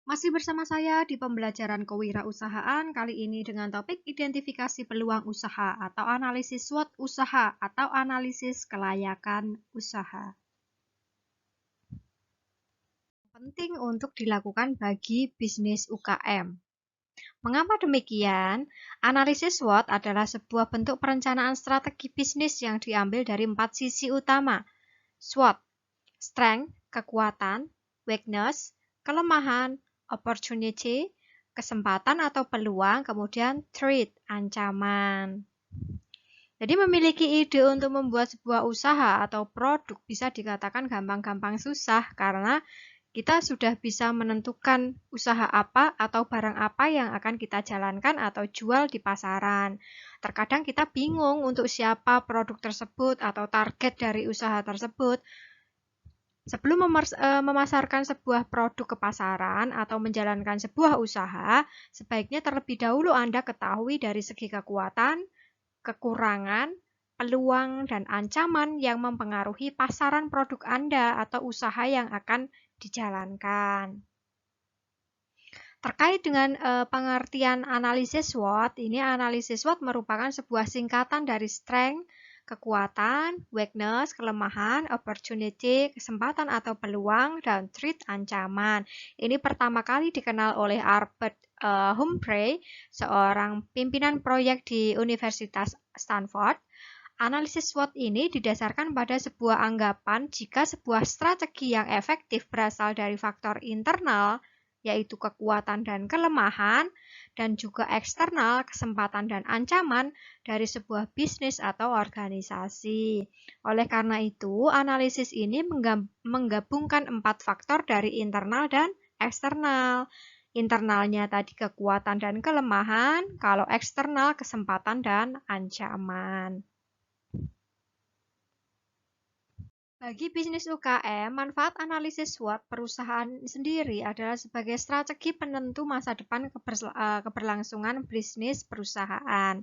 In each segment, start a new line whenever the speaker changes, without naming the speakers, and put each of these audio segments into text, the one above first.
Masih bersama saya di pembelajaran kewirausahaan kali ini dengan topik identifikasi peluang usaha atau analisis SWOT usaha atau analisis kelayakan usaha. Penting untuk dilakukan bagi bisnis UKM. Mengapa demikian? Analisis SWOT adalah sebuah bentuk perencanaan strategi bisnis yang diambil dari 4 sisi utama. SWOT, strength, kekuatan, weakness, kelemahan, opportunity, kesempatan atau peluang, kemudian threat, ancaman. Jadi memiliki ide untuk membuat sebuah usaha atau produk bisa dikatakan gampang-gampang susah karena kita sudah bisa menentukan usaha apa atau barang apa yang akan kita jalankan atau jual di pasaran. Terkadang kita bingung untuk siapa produk tersebut atau target dari usaha tersebut. Sebelum memasarkan sebuah produk ke pasaran atau menjalankan sebuah usaha, sebaiknya terlebih dahulu Anda ketahui dari segi kekuatan, kekurangan, peluang, dan ancaman yang mempengaruhi pasaran produk Anda atau usaha yang akan dijalankan. Terkait dengan pengertian analisis SWOT, ini analisis SWOT merupakan sebuah singkatan dari strength, kekuatan, weakness, kelemahan, opportunity, kesempatan atau peluang, dan threat, ancaman. Ini pertama kali dikenal oleh Albert Humphrey, seorang pimpinan proyek di Universitas Stanford. Analisis SWOT ini didasarkan pada sebuah anggapan jika sebuah strategi yang efektif berasal dari faktor internal, yaitu kekuatan dan kelemahan, dan juga eksternal, kesempatan dan ancaman dari sebuah bisnis atau organisasi. Oleh karena itu, analisis ini menggabungkan 4 faktor dari internal dan eksternal. Internalnya tadi kekuatan dan kelemahan, kalau eksternal kesempatan dan ancaman. Bagi bisnis UKM, manfaat analisis SWOT perusahaan sendiri adalah sebagai strategi penentu masa depan keberlangsungan bisnis perusahaan.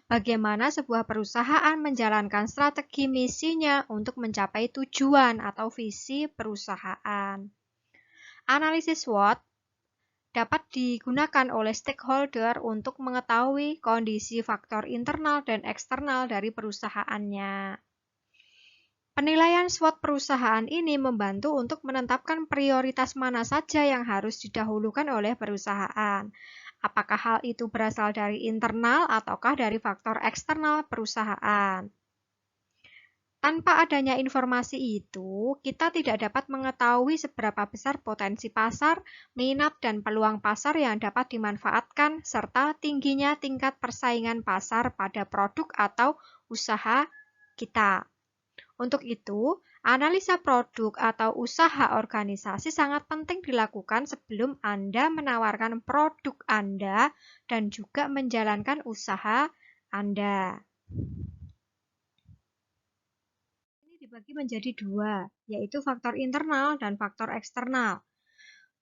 Bagaimana sebuah perusahaan menjalankan strategi misinya untuk mencapai tujuan atau visi perusahaan. Analisis SWOT dapat digunakan oleh stakeholder untuk mengetahui kondisi faktor internal dan eksternal dari perusahaannya. Penilaian SWOT perusahaan ini membantu untuk menetapkan prioritas mana saja yang harus didahulukan oleh perusahaan. Apakah hal itu berasal dari internal ataukah dari faktor eksternal perusahaan. Tanpa adanya informasi itu, kita tidak dapat mengetahui seberapa besar potensi pasar, minat, dan peluang pasar yang dapat dimanfaatkan, serta tingginya tingkat persaingan pasar pada produk atau usaha kita. Untuk itu, analisa produk atau usaha organisasi sangat penting dilakukan sebelum Anda menawarkan produk Anda dan juga menjalankan usaha Anda. Ini dibagi menjadi dua, yaitu faktor internal dan faktor eksternal.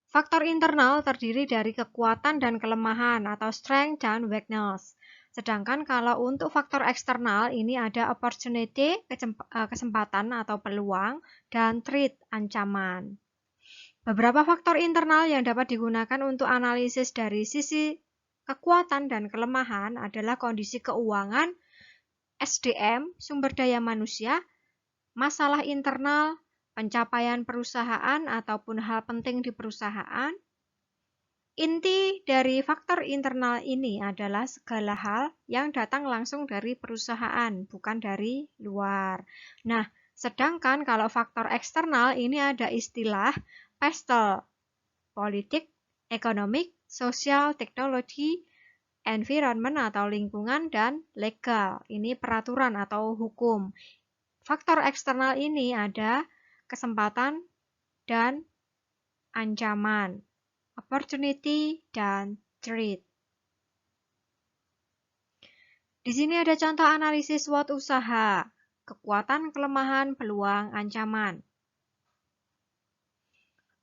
Faktor internal terdiri dari kekuatan dan kelemahan atau strength dan weakness. Sedangkan kalau untuk faktor eksternal ini ada opportunity, kesempatan atau peluang, dan threat, ancaman. Beberapa faktor internal yang dapat digunakan untuk analisis dari sisi kekuatan dan kelemahan adalah kondisi keuangan, SDM, sumber daya manusia, masalah internal, pencapaian perusahaan ataupun hal penting di perusahaan. Inti dari faktor internal ini adalah segala hal yang datang langsung dari perusahaan, bukan dari luar. Nah, sedangkan kalau faktor eksternal ini ada istilah PESTEL, politik, ekonomik, sosial, teknologi, environment atau lingkungan, dan legal. Ini peraturan atau hukum. Faktor eksternal ini ada kesempatan dan ancaman, opportunity, dan threat. Di sini ada contoh analisis SWOT usaha, kekuatan, kelemahan, peluang, ancaman.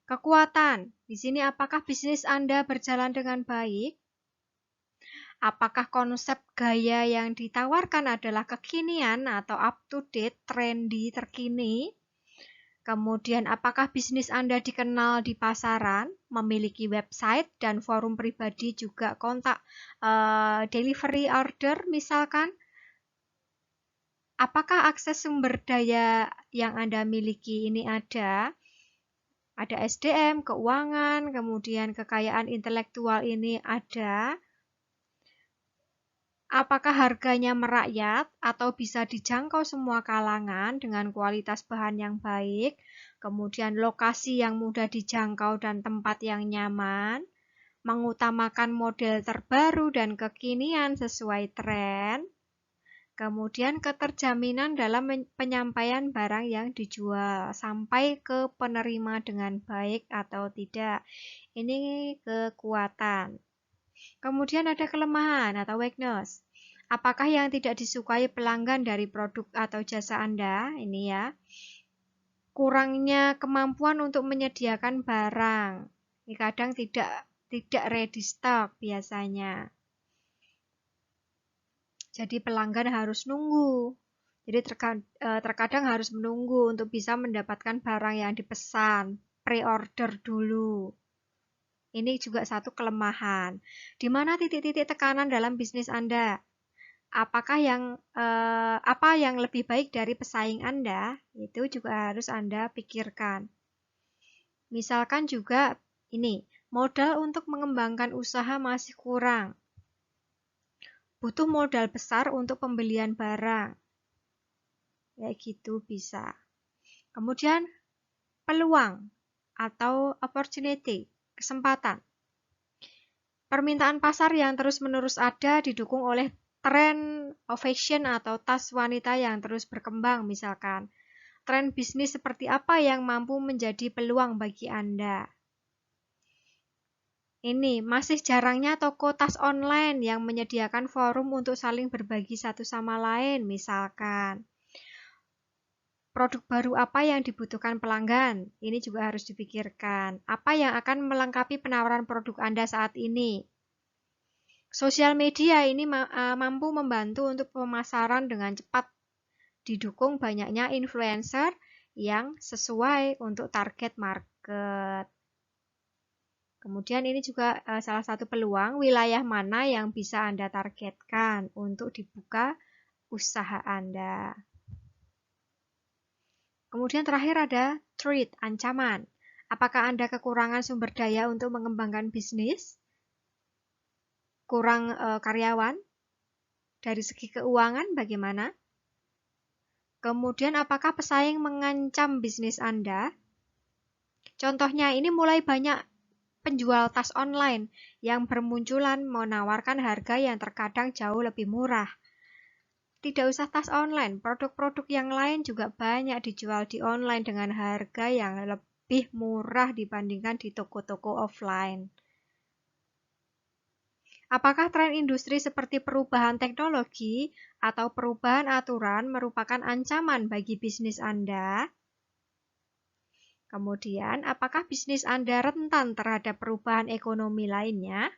Kekuatan, di sini apakah bisnis Anda berjalan dengan baik? Apakah konsep gaya yang ditawarkan adalah kekinian atau up to date, trendy, terkini? Kemudian, apakah bisnis Anda dikenal di pasaran, memiliki website dan forum pribadi juga kontak delivery order misalkan? Apakah akses sumber daya yang Anda miliki ini ada SDM, keuangan, kemudian kekayaan intelektual ini ada? Apakah harganya merakyat atau bisa dijangkau semua kalangan dengan kualitas bahan yang baik, kemudian lokasi yang mudah dijangkau dan tempat yang nyaman, mengutamakan model terbaru dan kekinian sesuai tren, kemudian keterjaminan dalam penyampaian barang yang dijual sampai ke penerima dengan baik atau tidak. Ini kekuatan. Kemudian ada kelemahan atau weakness. Apakah yang tidak disukai pelanggan dari produk atau jasa Anda? Ini ya. Kurangnya kemampuan untuk menyediakan barang. Ini kadang tidak ready stock biasanya. Jadi pelanggan harus nunggu. Jadi terkadang harus menunggu untuk bisa mendapatkan barang yang dipesan, pre-order dulu. Ini juga satu kelemahan. Di mana titik-titik tekanan dalam bisnis Anda? Apa yang lebih baik dari pesaing Anda? Itu juga harus Anda pikirkan. Misalkan juga ini, modal untuk mengembangkan usaha masih kurang. Butuh modal besar untuk pembelian barang. Ya gitu bisa. Kemudian peluang atau opportunity, kesempatan. Permintaan pasar yang terus-menerus ada didukung oleh tren fashion atau tas wanita yang terus berkembang misalkan. Tren bisnis seperti apa yang mampu menjadi peluang bagi Anda? Ini masih jarangnya toko tas online yang menyediakan forum untuk saling berbagi satu sama lain misalkan. Produk baru apa yang dibutuhkan pelanggan? Ini juga harus dipikirkan. Apa yang akan melengkapi penawaran produk Anda saat ini? Sosial media ini mampu membantu untuk pemasaran dengan cepat, didukung banyaknya influencer yang sesuai untuk target market. Kemudian ini juga salah satu peluang wilayah mana yang bisa Anda targetkan untuk dibuka usaha Anda. Kemudian terakhir ada threat, ancaman. Apakah Anda kekurangan sumber daya untuk mengembangkan bisnis? Kurang karyawan? Dari segi keuangan bagaimana? Kemudian apakah pesaing mengancam bisnis Anda? Contohnya ini mulai banyak penjual tas online yang bermunculan menawarkan harga yang terkadang jauh lebih murah. Tidak usah tas online, produk-produk yang lain juga banyak dijual di online dengan harga yang lebih murah dibandingkan di toko-toko offline. Apakah tren industri seperti perubahan teknologi atau perubahan aturan merupakan ancaman bagi bisnis Anda? Kemudian, apakah bisnis Anda rentan terhadap perubahan ekonomi lainnya?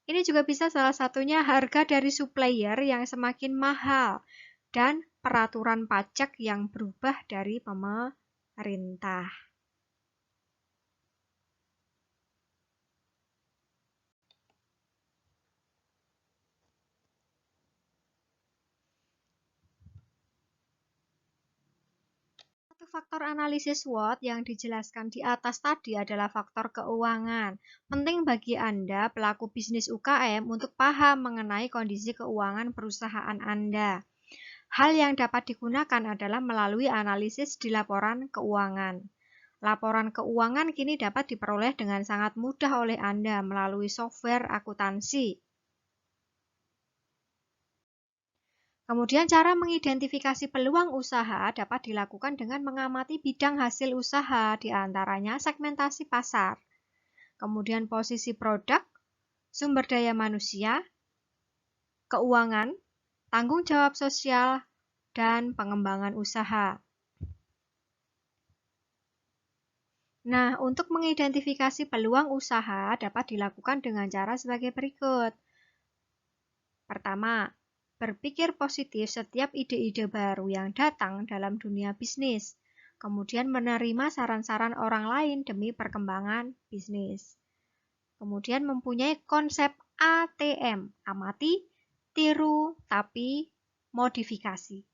Ini juga bisa salah satunya harga dari supplier yang semakin mahal dan peraturan pajak yang berubah dari pemerintah. Satu faktor analisis SWOT yang dijelaskan di atas tadi adalah faktor keuangan. Penting bagi Anda, pelaku bisnis UKM, untuk paham mengenai kondisi keuangan perusahaan Anda. Hal yang dapat digunakan adalah melalui analisis di laporan keuangan. Laporan keuangan kini dapat diperoleh dengan sangat mudah oleh Anda melalui software akuntansi. Kemudian cara mengidentifikasi peluang usaha dapat dilakukan dengan mengamati bidang hasil usaha, di antaranya segmentasi pasar, kemudian posisi produk, sumber daya manusia, keuangan, tanggung jawab sosial, dan pengembangan usaha. Nah, untuk mengidentifikasi peluang usaha dapat dilakukan dengan cara sebagai berikut. Pertama, berpikir positif setiap ide-ide baru yang datang dalam dunia bisnis, kemudian menerima saran-saran orang lain demi perkembangan bisnis. Kemudian mempunyai konsep ATM, amati, tiru, tapi modifikasi.